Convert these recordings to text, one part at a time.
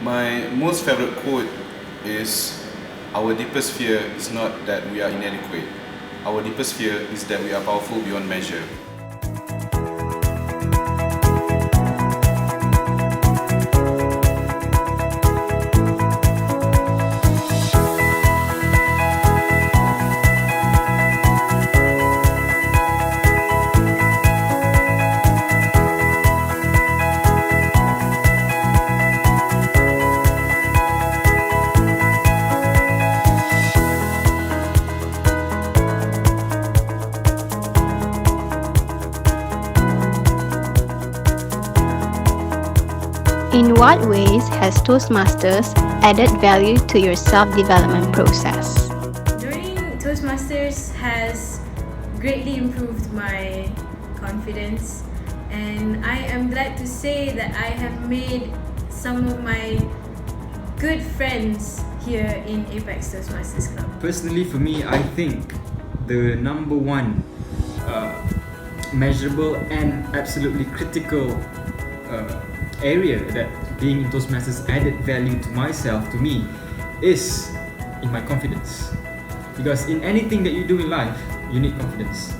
My most favorite quote is, "Our deepest fear is not that we are inadequate. Our deepest fear is that we are powerful beyond measure." In what ways has Toastmasters added value to your self-development process? Joining Toastmasters has greatly improved my confidence, and I am glad to say that I have made some of my good friends here in APAcS Toastmasters Club. Personally, for me, I think the number one measurable and absolutely critical area that being in Toastmasters added value to myself, to me, is in my confidence. Because in anything that you do in life, you need confidence.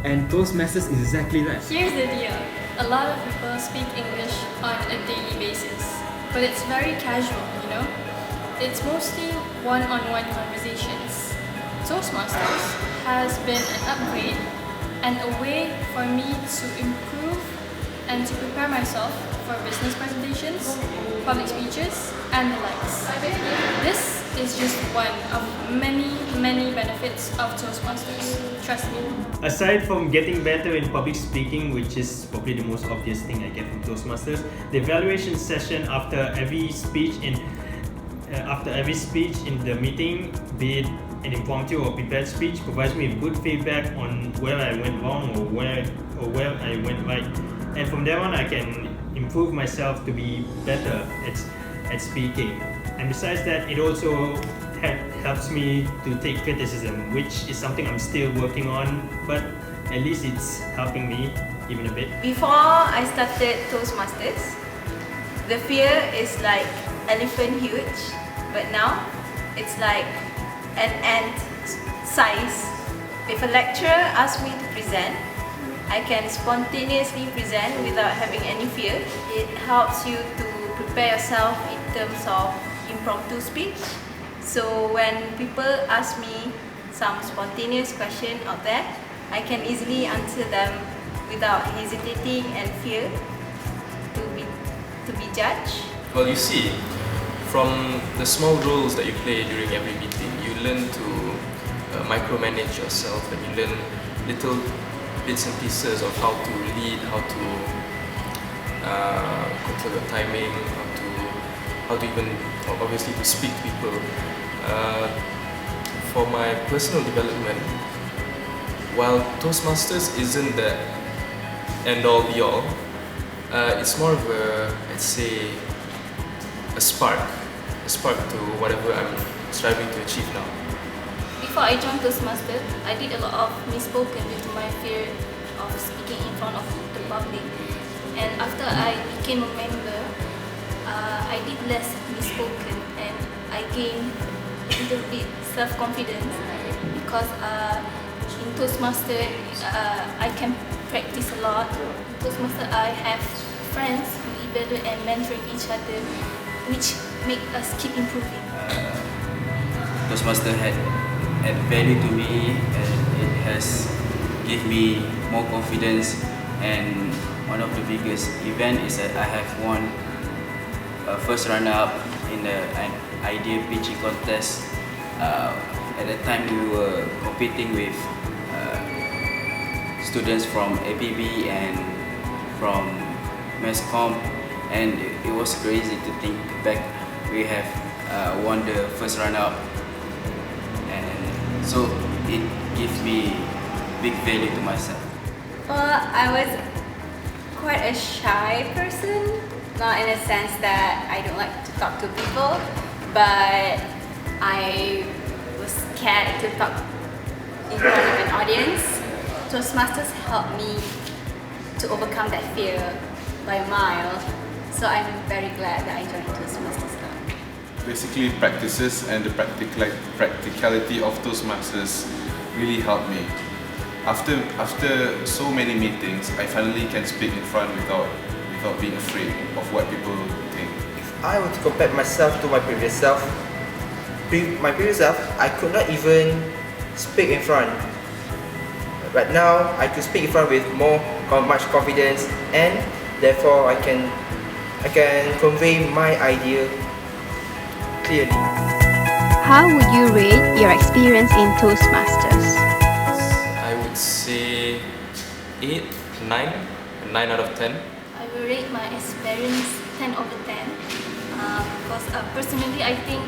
And Toastmasters is exactly that. Here's the deal. A lot of people speak English on a daily basis, but it's very casual, you know? It's mostly one-on-one conversations. Toastmasters has been an upgrade and a way for me to improve and to prepare myself for business presentations, public speeches, and the likes. This is just one of many benefits of Toastmasters. Trust me. Aside from getting better in public speaking, which is probably the most obvious thing I get from Toastmasters, the evaluation session after every speech in the meeting, be it an impromptu or prepared speech, provides me with good feedback on where I went wrong or where I went right. And from there on, I can improve myself to be better at speaking. And besides that, it also helps me to take criticism, which is something I'm still working on, but at least it's helping me even a bit. Before I started Toastmasters, the fear is like elephant huge, but now it's like an ant size. If a lecturer asks me to present, I can spontaneously present without having any fear. It helps you to prepare yourself in terms of impromptu speech. So when people ask me some spontaneous question out there, I can easily answer them without hesitating and fear to be judged. Well, you see, from the small roles that you play during every meeting, you learn to micromanage yourself, and you learn little bits and pieces of how to lead, how to control your timing, how to even obviously to speak to people. For my personal development, while Toastmasters isn't the end all be all, it's more of a, let's say, a spark to whatever I'm striving to achieve now. Before I joined Toastmasters, I did a lot of misspoken due to my fear of speaking in front of the public. And after I became a member, I did less misspoken and I gained a little bit self-confidence because in Toastmasters I can practice a lot. In Toastmasters I have friends who evaluate and mentoring each other, which make us keep improving. Toastmasters had value to me, and it has given me more confidence. And one of the biggest event is that I have won first runner-up in an idea pitching contest. At that time, we were competing with students from APB and from Masscom, and it was crazy to think back. We have won the first runner-up. So it gives me big value to myself. Well, I was quite a shy person, not in a sense that I don't like to talk to people, but I was scared to talk in front of an audience. Toastmasters helped me to overcome that fear by a mile, so I'm very glad that I joined Toastmasters. basically practices and the practicality of Toastmasters really helped me. After so many meetings, I finally can speak in front without being afraid of what people think. If I were to compare myself to my previous self, I could not even speak in front. Right now, I could speak in front with much confidence, and therefore I can convey my idea clearly. How would you rate your experience in Toastmasters? I would say 8, 9, 9 out of 10. I will rate my experience 10 over 10 because personally I think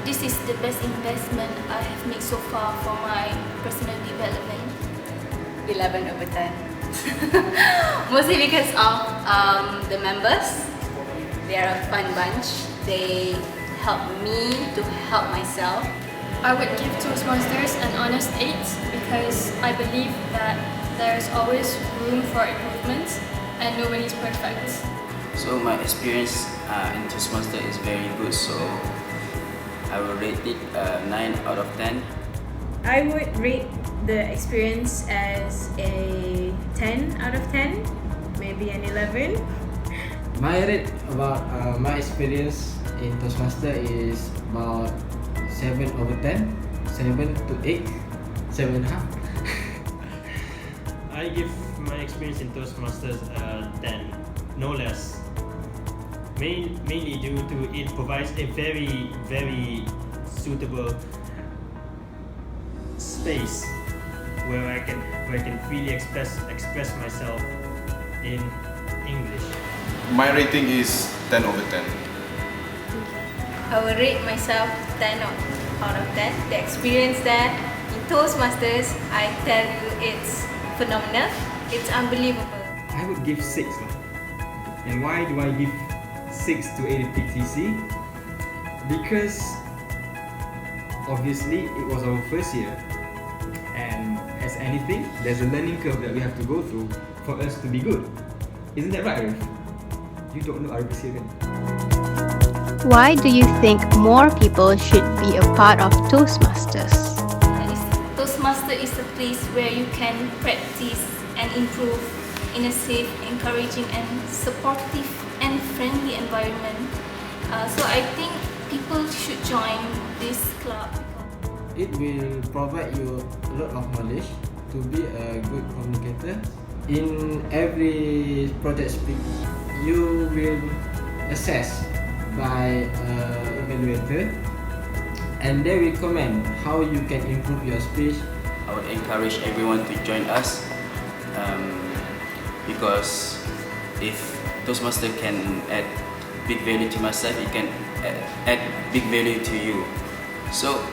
this is the best investment I have made so far for my personal development. 11 over 10. Mostly because of the members. They are a fun bunch. They help me to help myself. I would give Toastmasters an honest 8 because I believe that there's always room for improvement and nobody's perfect. So my experience in Toastmasters is very good, so I will rate it 9 out of 10. I would rate the experience as a 10 out of 10, maybe an 11. My rate about my experience in Toastmaster is about 7 over 10, 7 to 8, 7.5. I give my experience in Toastmasters 10, no less. Mainly due to it provides a very, very suitable space where I can freely express myself in English. My rating is 10 over 10. I will rate myself 10 out of 10. The experience there in Toastmasters, I tell you, it's phenomenal. It's unbelievable. I would give 6. And why do I give 6 to APAcS? Because obviously it was our first year, and as anything, there's a learning curve that we have to go through for us to be good. Isn't that right, Arif? You don't know Arif is here, kan? Why do you think more people should be a part of Toastmasters? Toastmaster is a place where you can practice and improve in a safe, encouraging and supportive and friendly environment. So I think people should join this club. It will provide you a lot of knowledge to be a good communicator. In every project speak, you will assess by evaluator, and they will comment how you can improve your speech. I would encourage everyone to join us because if Toastmaster can add big value to myself, it can add big value to you. So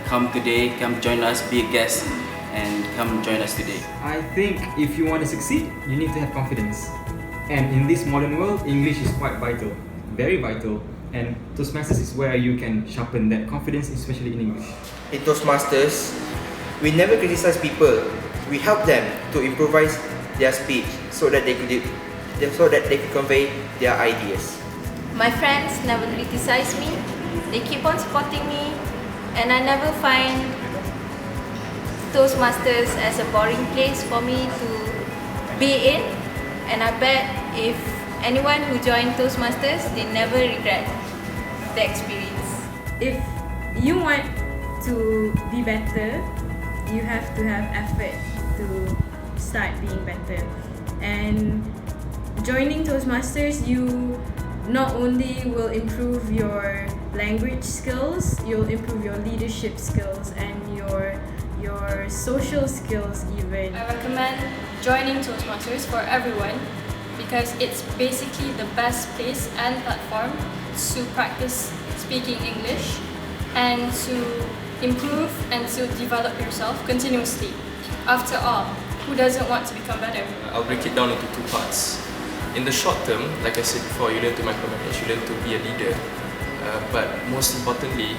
come today, come join us, be a guest, and come join us today. I think if you want to succeed, you need to have confidence. And in this modern world, English is quite vital, very vital. And Toastmasters is where you can sharpen that confidence, especially in English. In Toastmasters, we never criticize people. We help them to improvise their speech so that they could convey their ideas. My friends never criticize me. They keep on supporting me, and I never find Toastmasters as a boring place for me to be in. And I bet if anyone who joined Toastmasters, they never regret the experience. If you want to be better, you have to have effort to start being better. And joining Toastmasters, you not only will improve your language skills, you'll improve your leadership skills and your social skills even. I recommend joining Toastmasters for everyone because it's basically the best place and platform to practice speaking English and to improve and to develop yourself continuously. After all, who doesn't want to become better? I'll break it down into 2 parts. In the short term, like I said before, you learn to micromanage, you learn to be a leader. But most importantly,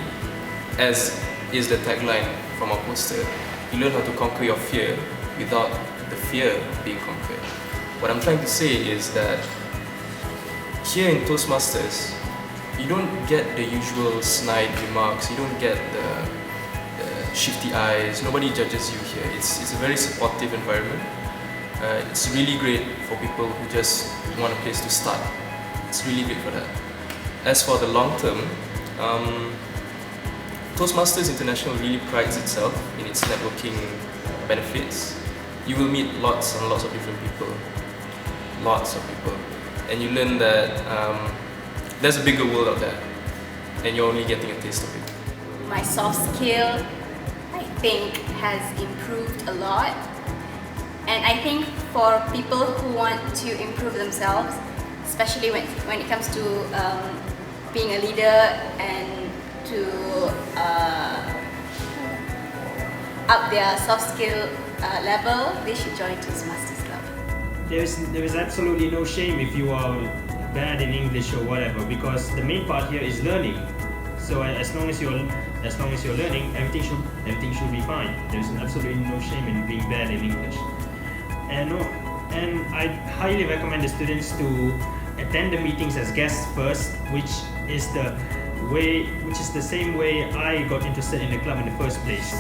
as is the tagline from our poster, you learn how to conquer your fear without the fear being conquered. What I'm trying to say is that here in Toastmasters, you don't get the usual snide remarks, you don't get the shifty eyes, nobody judges you here. It's a very supportive environment. It's really great for people who just want a place to start. It's really great for that. As for the long term, Toastmasters International really prides itself in its networking benefits. You will meet lots and lots of different people, and you learn that there's a bigger world out there, and you're only getting a taste of it. My soft skill, I think, has improved a lot. And I think for people who want to improve themselves, especially when it comes to being a leader and to up their soft skill level, they should join Toastmasters Club. There is absolutely no shame if you are bad in English or whatever, because the main part here is learning. So as long as you're learning, everything should be fine. There's absolutely no shame in being bad in English. And I highly recommend the students to attend the meetings as guests first, which is the same way I got interested in the club in the first place.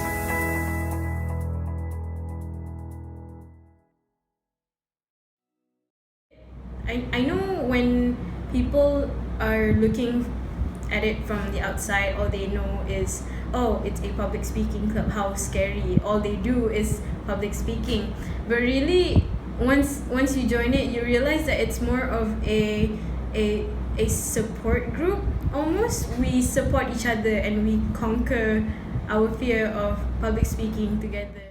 I know when people are looking at it from the outside, all they know is, oh, it's a public speaking club, how scary. All they do is public speaking. But really, once you join it, you realize that it's more of a support group almost. We support each other and we conquer our fear of public speaking together.